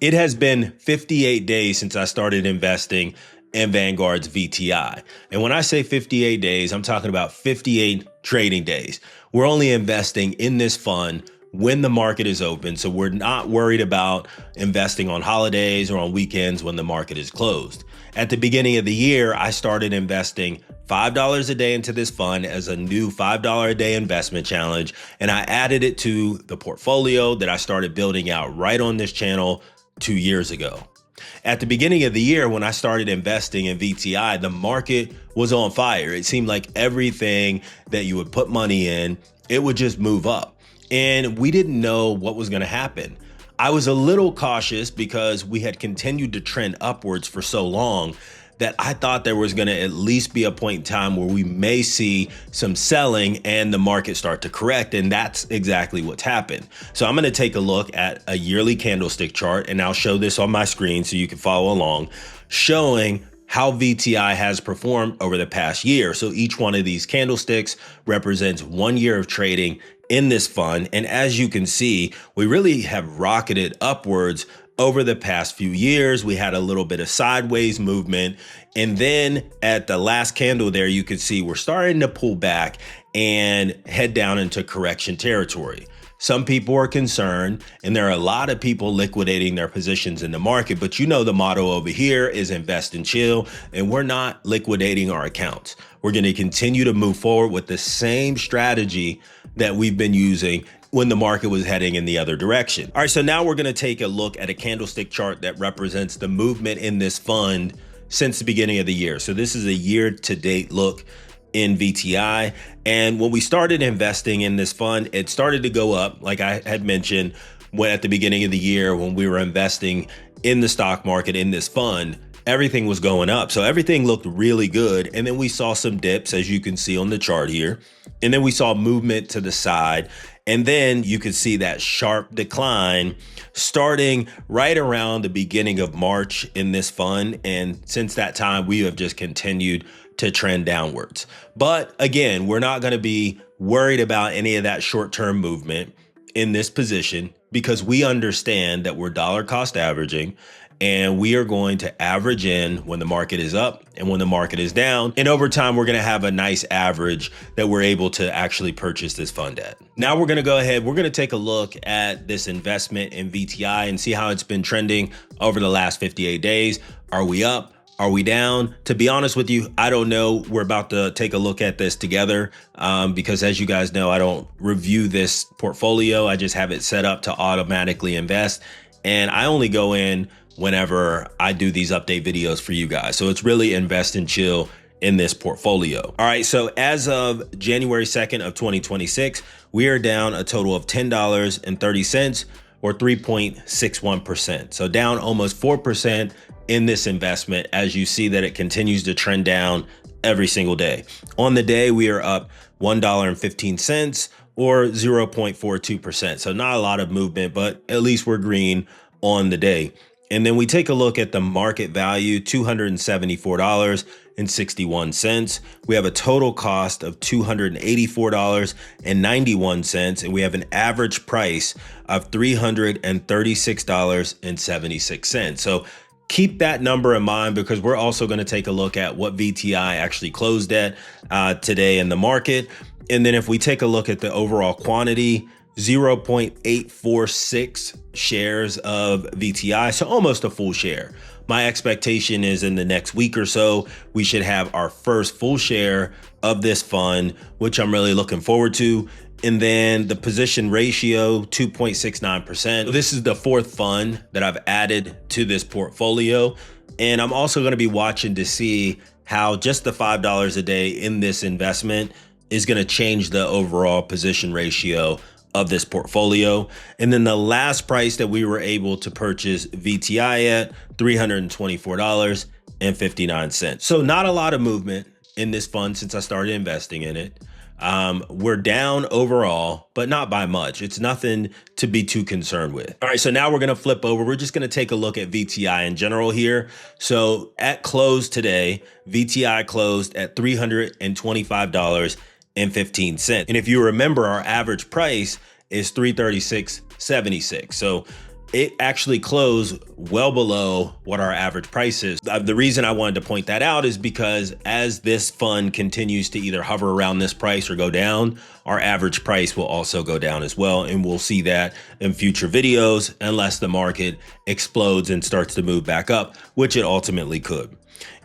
It has been 58 days since I started investing in Vanguard's VTI. And when I say 58 days, I'm talking about 58 trading days. We're only investing in this fund when the market is open. So we're not worried about investing on holidays or on weekends when the market is closed. At the beginning of the year, I started investing $5 a day into this fund as a new $5 a day investment challenge. And I added it to the portfolio that I started building out right on this channel 2 years ago. At the beginning of the year, when I started investing in VTI, the market was on fire. It seemed like everything that you would put money in, it would just move up. And we didn't know what was going to happen. I was a little cautious because we had continued to trend upwards for so long that I thought there was going to at least be a point in time where we may see some selling and the market start to correct. And that's exactly what's happened. So I'm going to take a look at a yearly candlestick chart, and I'll show this on my screen so you can follow along, showing how VTI has performed over the past year. So each one of these candlesticks represents 1 year of trading in this fund. And as you can see, we really have rocketed upwards over the past few years. We had a little bit of sideways movement. And then at the last candle there, you can see we're starting to pull back and head down into correction territory. Some people are concerned, and there are a lot of people liquidating their positions in the market. But you know, the motto over here is invest and chill, and we're not liquidating our accounts. We're going to continue to move forward with the same strategy that we've been using when the market was heading in the other direction. All right, so now we're going to take a look at a candlestick chart that represents the movement in this fund since the beginning of the year. So this is a year-to-date look in VTI. And when we started investing in this fund, it started to go up, like I had mentioned, when at the beginning of the year, when we were investing in the stock market in this fund, everything was going up. So everything looked really good. And then we saw some dips, as you can see on the chart here. And then we saw movement to the side. And then you could see that sharp decline starting right around the beginning of March in this fund. And since that time, we have just continued to trend downwards. But again, we're not going to be worried about any of that short-term movement in this position because we understand that we're dollar cost averaging, and we are going to average in when the market is up and when the market is down. And over time, we're going to have a nice average that we're able to actually purchase this fund at. Now we're going to go ahead. We're going to take a look at this investment in VTI and see how it's been trending over the last 58 days. Are we up? Are we down? To be honest with you, I don't know. We're about to take a look at this together because as you guys know, I don't review this portfolio. I just have it set up to automatically invest. And I only go in whenever I do these update videos for you guys. So it's really invest and chill in this portfolio. All right, so as of January 2nd of 2026, we are down a total of $10.30 or 3.61%. So down almost 4% in this investment, as you see that it continues to trend down every single day. On the day, we are up $1.15 or 0.42%. So not a lot of movement, but at least we're green on the day. And then we take a look at the market value, $274.61. We have a total cost of $284.91, and we have an average price of $336.76. So keep that number in mind because we're also going to take a look at what VTI actually closed at today in the market. And then if we take a look at the overall quantity, 0.846 shares of VTI, so almost a full share. My expectation is in the next week or so, we should have our first full share of this fund, which I'm really looking forward to. And then the position ratio, 2.69%. This is the fourth fund that I've added to this portfolio. And I'm also going to be watching to see how just the $5 a day in this investment is going to change the overall position ratio of this portfolio. And then the last price that we were able to purchase VTI at, $324.59. So not a lot of movement in this fund since I started investing in it. We're down overall, but not by much. It's nothing to be too concerned with. All right, so now we're going to flip over. We're just going to take a look at VTI in general here. So at close today, VTI closed at $325.15. And if you remember, our average price is $336.76. So it actually closed well below what our average price is. The reason I wanted to point that out is because as this fund continues to either hover around this price or go down, our average price will also go down as well. And we'll see that in future videos unless the market explodes and starts to move back up, which it ultimately could.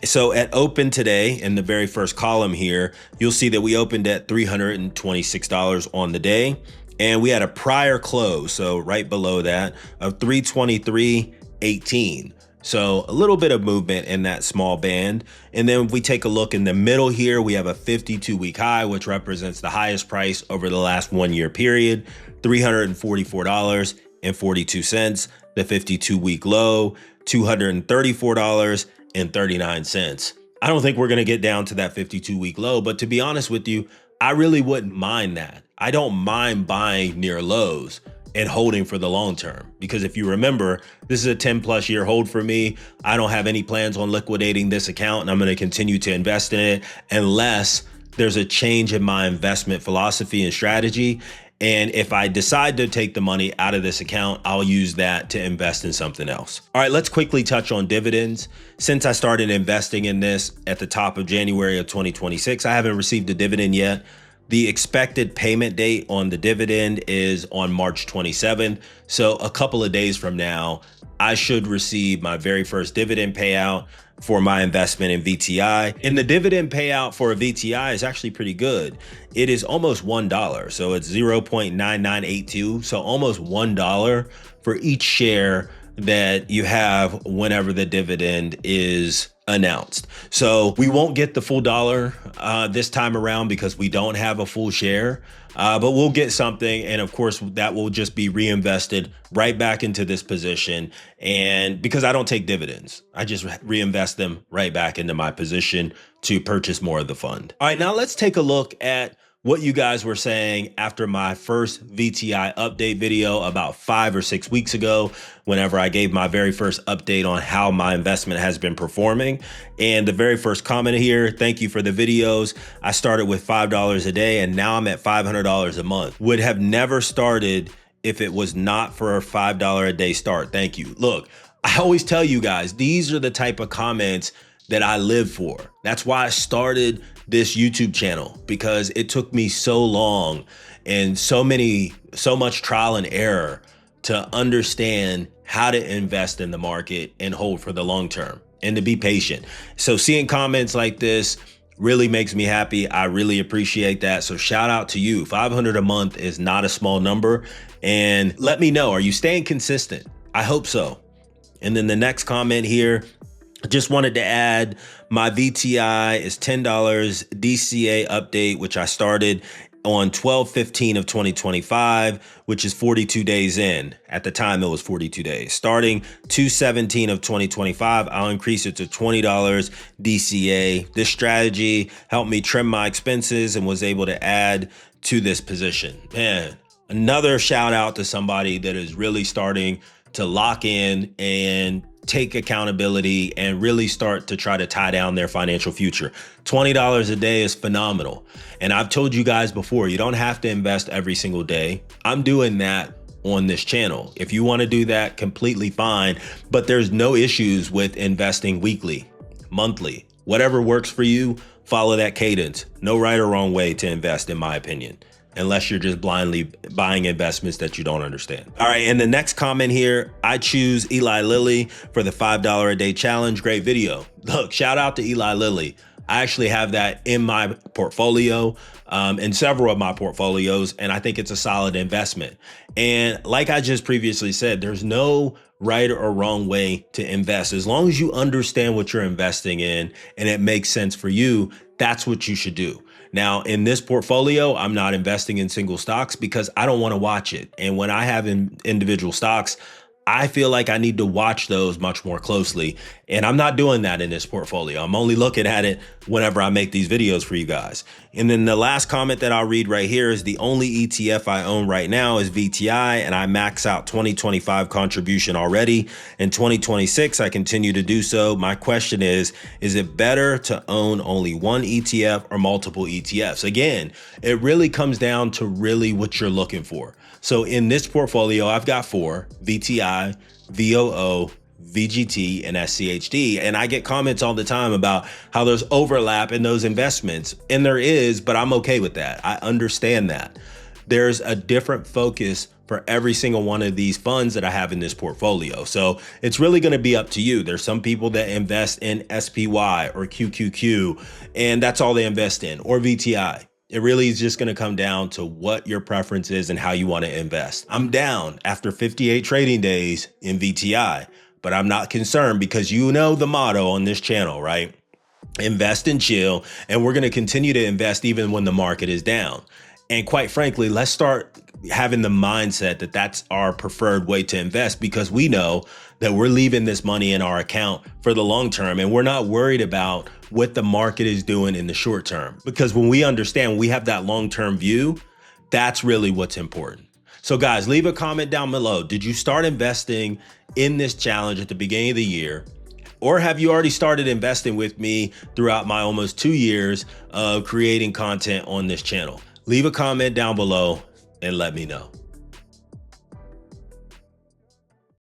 So at open today, in the very first column here, you'll see that we opened at $326 on the day. And we had a prior close, so right below that, of 323.18. So a little bit of movement in that small band. And then if we take a look in the middle here, we have a 52-week high, which represents the highest price over the last 1 year period, $344.42. The 52-week low, $234.39. I don't think we're going to get down to that 52-week low, but to be honest with you, I really wouldn't mind that. I don't mind buying near lows and holding for the long term, because if you remember, this is a 10+ year hold for me. I don't have any plans on liquidating this account, and I'm going to continue to invest in it unless there's a change in my investment philosophy and strategy. And if I decide to take the money out of this account, I'll use that to invest in something else. All right, let's quickly touch on dividends. Since I started investing in this at the top of January of 2026, I haven't received a dividend yet. The expected payment date on the dividend is on March 27th. So a couple of days from now, I should receive my very first dividend payout for my investment in VTI. And the dividend payout for a VTI is actually pretty good. It is almost $1. So it's 0.9982. So almost $1 for each share that you have whenever the dividend is announced. So we won't get the full dollar this time around because we don't have a full share, but we'll get something. And of course, that will just be reinvested right back into this position. And because I don't take dividends, I just reinvest them right back into my position to purchase more of the fund. All right, now let's take a look at what you guys were saying after my first VTI update video about 5 or 6 weeks ago, whenever I gave my very first update on how my investment has been performing. And the very first comment here, thank you for the videos. I started with $5 a day and now I'm at $500 a month. Would have never started if it was not for a $5 a day start. Thank you. Look, I always tell you guys, these are the type of comments that I live for. That's why I started this YouTube channel, because it took me so long and so much trial and error to understand how to invest in the market and hold for the long term and to be patient. So seeing comments like this really makes me happy. I really appreciate that. So shout out to you. 500 a month is not a small number. And let me know, are you staying consistent? I hope so. And then the next comment here, just wanted to add my VTI is $10 DCA update, which I started on 12/15 of 2025, which is 42 days in. At the time, it was 42 days. Starting 2/17 of 2025, I'll increase it to $20 DCA. This strategy helped me trim my expenses and was able to add to this position. Man, another shout out to somebody that is really starting to lock in and take accountability and really start to try to tie down their financial future. $20 a day is phenomenal. And I've told you guys before, you don't have to invest every single day. I'm doing that on this channel. If you want to do that, completely fine. But there's no issues with investing weekly, monthly, whatever works for you, follow that cadence. No right or wrong way to invest, in my opinion, unless you're just blindly buying investments that you don't understand. All right, and the next comment here, I choose Eli Lilly for the $5 a day challenge. Great video. Look, shout out to Eli Lilly. I actually have that in my portfolio, in several of my portfolios, and I think it's a solid investment. And like I just previously said, there's no right or wrong way to invest. As long as you understand what you're investing in and it makes sense for you, that's what you should do. Now, in this portfolio, I'm not investing in single stocks because I don't want to watch it. And when I have individual stocks, I feel like I need to watch those much more closely. And I'm not doing that in this portfolio. I'm only looking at it whenever I make these videos for you guys. And then the last comment that I'll read right here is the only ETF I own right now is VTI, and I max out 2025 contribution already. In 2026, I continue to do so. My question is it better to own only one ETF or multiple ETFs? Again, it really comes down to really what you're looking for. So in this portfolio, I've got 4: VTI, VOO, VGT, and SCHD. And I get comments all the time about how there's overlap in those investments. And there is, but I'm okay with that. I understand that. There's a different focus for every single one of these funds that I have in this portfolio. So it's really going to be up to you. There's some people that invest in SPY or QQQ, and that's all they invest in, or VTI. It really is just going to come down to what your preference is and how you want to invest. I'm down after 58 trading days in VTI, but I'm not concerned because you know the motto on this channel, right? Invest and chill. And we're going to continue to invest even when the market is down. And quite frankly, let's start having the mindset that that's our preferred way to invest, because we know that we're leaving this money in our account for the long term. And we're not worried about what the market is doing in the short term, because when we understand we have that long-term view, that's really what's important. So guys, leave a comment down below. Did you start investing in this challenge at the beginning of the year? Or have you already started investing with me throughout my almost 2 years of creating content on this channel? Leave a comment down below and let me know.